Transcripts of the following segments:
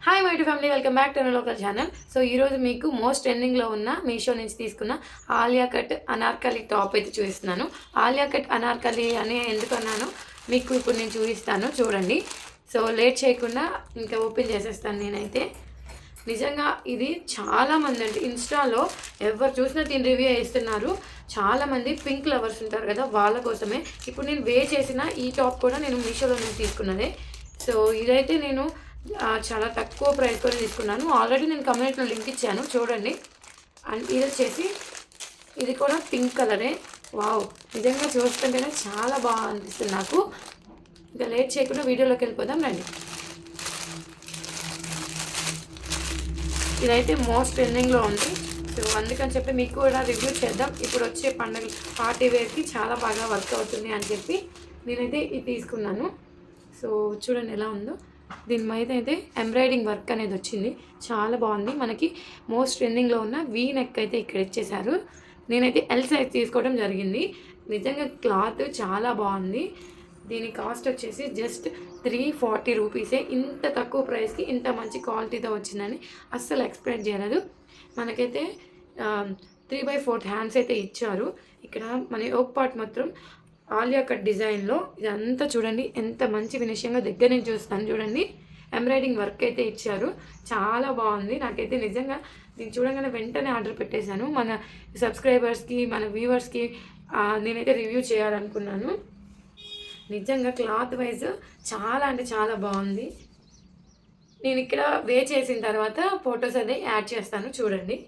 Hi my to family, welcome back to our local channel. So ఈరోజు మీకు most ట్రెండింగ్లో ఉన్న మీషో నుంచి తీసుకున్న ఆలియా కట్ అనార్కలి టాప్ అయితే చూపిస్తున్నాను. ఆలియా కట్ అనార్కలి అని ఎందుకు అన్నాను మీకు ఇప్పుడు నేను చూపిస్తాను, చూడండి. సో లేట్ చేయకుండా ఇంకా ఓపెన్ చేసేస్తాను నేనైతే. నిజంగా ఇది చాలామంది అంటే ఇన్స్టాలో ఎవరు చూసినా దీని రివ్యూ వేస్తున్నారు. చాలామంది పింక్ లవర్స్ ఉంటారు కదా, వాళ్ళ కోసమే ఇప్పుడు నేను చేసిన ఈ టాప్ కూడా నేను మీషోలో నుంచి తీసుకున్నదే. సో ఇదైతే నేను చాలా తక్కువ ప్రైస్తో తీసుకున్నాను. ఆల్రెడీ నేను కమ్యూనిటీలో లింక్ ఇచ్చాను, చూడండి. అండ్ ఇది వచ్చేసి ఇది కూడా పింక్ కలరే. వావ్, నిజంగా చూస్తుంటేనే చాలా బాగా అనిపిస్తుంది నాకు. ఇంకా లేట్ చేయకుండా వీడియోలోకి వెళ్ళిపోదాం రండి. ఇదైతే మోస్ట్ ట్రెండింగ్లో ఉంది. సో అందుకని చెప్పి మీకు కూడా రివ్యూ చేద్దాం. ఇప్పుడు వచ్చే పండుగ పార్టీ వేర్కి చాలా బాగా వర్క్ అవుతుంది అని చెప్పి నేనైతే ఇది తీసుకున్నాను. సో చూడండి ఎలా ఉందో. దీని మీద అయితే ఎంబ్రాయిడింగ్ వర్క్ అనేది వచ్చింది, చాలా బాగుంది. మనకి మోస్ట్ ట్రెండింగ్లో ఉన్న వీ నెక్ అయితే ఇక్కడ ఇచ్చేసారు. నేనైతే ఎల్ సైజ్ తీసుకోవడం జరిగింది. నిజంగా క్లాత్ చాలా బాగుంది. దీని కాస్ట్ వచ్చేసి జస్ట్ 340 రూపీసే. ఇంత తక్కువ ప్రైస్కి ఇంత మంచి క్వాలిటీతో వచ్చిందని అస్సలు ఎక్స్పెక్ట్ చేయలేదు. మనకైతే 3/4 హ్యాండ్స్ అయితే ఇచ్చారు. ఇక్కడ మన యోక్ పార్ట్ మాత్రం ఆలియా కట్ డిజైన్లో ఇదంతా చూడండి ఎంత మంచి ఫినిషింగ్గా దగ్గర నుంచి చూస్తాను. చూడండి, ఎంబ్రాయిడింగ్ వర్క్ అయితే ఇచ్చారు, చాలా బాగుంది. నాకైతే నిజంగా దీన్ని చూడగానే వెంటనే ఆర్డర్ పెట్టేశాను. మన సబ్స్క్రైబర్స్కి మన వ్యూవర్స్కి నేనైతే రివ్యూ చేయాలనుకున్నాను. నిజంగా క్లాత్ వైజ్ చాలా అంటే చాలా బాగుంది. నేను ఇక్కడ చేసిన తర్వాత ఫొటోస్ అదే యాడ్ చేస్తాను, చూడండి.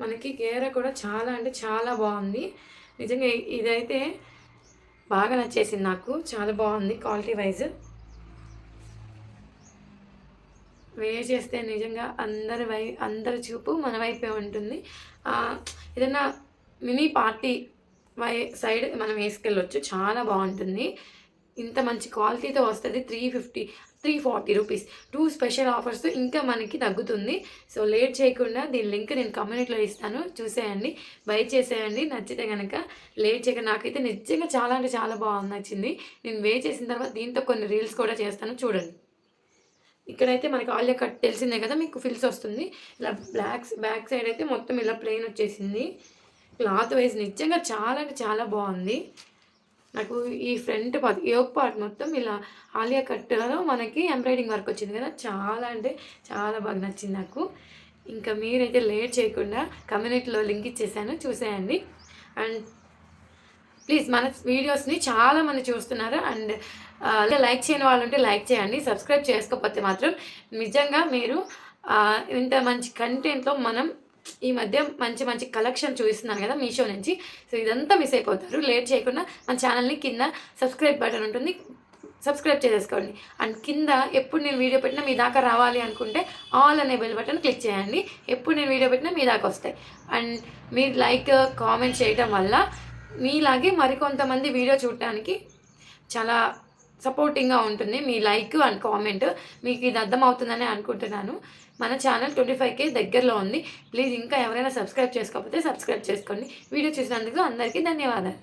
మనకి గేర కూడా చాలా అంటే చాలా బాగుంది. నిజంగా ఇదైతే బాగా నచ్చేసింది నాకు, చాలా బాగుంది క్వాలిటీ వైజ్. చేస్తే నిజంగా అందరి చూపు మన వైపే ఉంటుంది. ఏదైనా మినీ పార్టీ సైడ్ మనం వేసుకెళ్ళొచ్చు, చాలా బాగుంటుంది. ఇంత మంచి క్వాలిటీతో వస్తుంది. 340 రూపీస్ 2 స్పెషల్ ఆఫర్స్ ఇంకా మనకి తగ్గుతుంది. సో లేట్ చేయకుండా దీని లింక్ నేను కమ్యూనిటీలో ఇస్తాను, చూసేయండి, బై చేసేయండి. నచ్చితే కనుక లేట్ చేయక. నాకైతే నిజంగా చాలా అంటే చాలా బాగా నచ్చింది. నేను చేసిన తర్వాత దీంతో కొన్ని రీల్స్ కూడా చేస్తాను, చూడండి. ఇక్కడైతే మనకి ఆలియా కట్ తెలిసిందే కదా, మీకు ఫిల్స్ వస్తుంది. ఇలా బ్యాక్ సైడ్ అయితే మొత్తం ఇలా ప్లెయిన్ వచ్చేసింది. క్లాత్ వైజ్ నిజంగా చాలా అంటే చాలా బాగుంది. నాకు ఈ ఫ్రంట్ పార్ట్ యోక్ పార్ట్ మొత్తం ఇలా ఆలియా కట్లో మనకి ఎంబ్రాయిడింగ్ వర్క్ వచ్చింది కదా, చాలా అంటే చాలా బాగా నచ్చింది నాకు. ఇంకా మీరైతే లేట్ చేయకుండా కమ్యూనిటీలో లింక్ ఇచ్చేసాను, చూసేయండి. అండ్ ప్లీజ్ మన వీడియోస్ని చాలామంది చూస్తున్నారు. అండ్ లైక్ చేయని వాళ్ళు ఉంటే లైక్ చేయండి. సబ్స్క్రైబ్ చేసుకోకపోతే మాత్రం నిజంగా మీరు ఇంత మంచి కంటెంట్లో మనం ఈ మధ్య మంచి మంచి కలెక్షన్ చూపిస్తున్నాను కదా మీషో నుంచి. సో ఇదంతా మిస్ అయిపోతారు. లేట్ చేయకుండా మన ఛానల్ని కింద సబ్స్క్రైబ్ బటన్ ఉంటుంది, సబ్స్క్రైబ్ చేసేసుకోండి. అండ్ కింద ఎప్పుడు నేను వీడియో పెట్టినా మీ దాకా రావాలి అనుకుంటే ఆల్ అనే బెల్ బటన్ క్లిక్ చేయండి. ఎప్పుడు నేను వీడియో పెట్టినా మీ దాకా వస్తాయి. అండ్ మీరు లైక్ కామెంట్ చేయడం వల్ల మీలాగే మరికొంతమంది వీడియో చూడటానికి చాలా సపోర్టింగ్గా ఉంటుంది. మీ లైక్ అండ్ కామెంట్ మీకు ఇది అర్థమవుతుందని అనుకుంటున్నాను. మన ఛానల్ 25K దగ్గరలో ఉంది. ప్లీజ్ ఇంకా ఎవరైనా సబ్స్క్రైబ్ చేసుకోకపోతే సబ్స్క్రైబ్ చేసుకోండి. వీడియో చూసినందుకు అందరికీ ధన్యవాదాలు.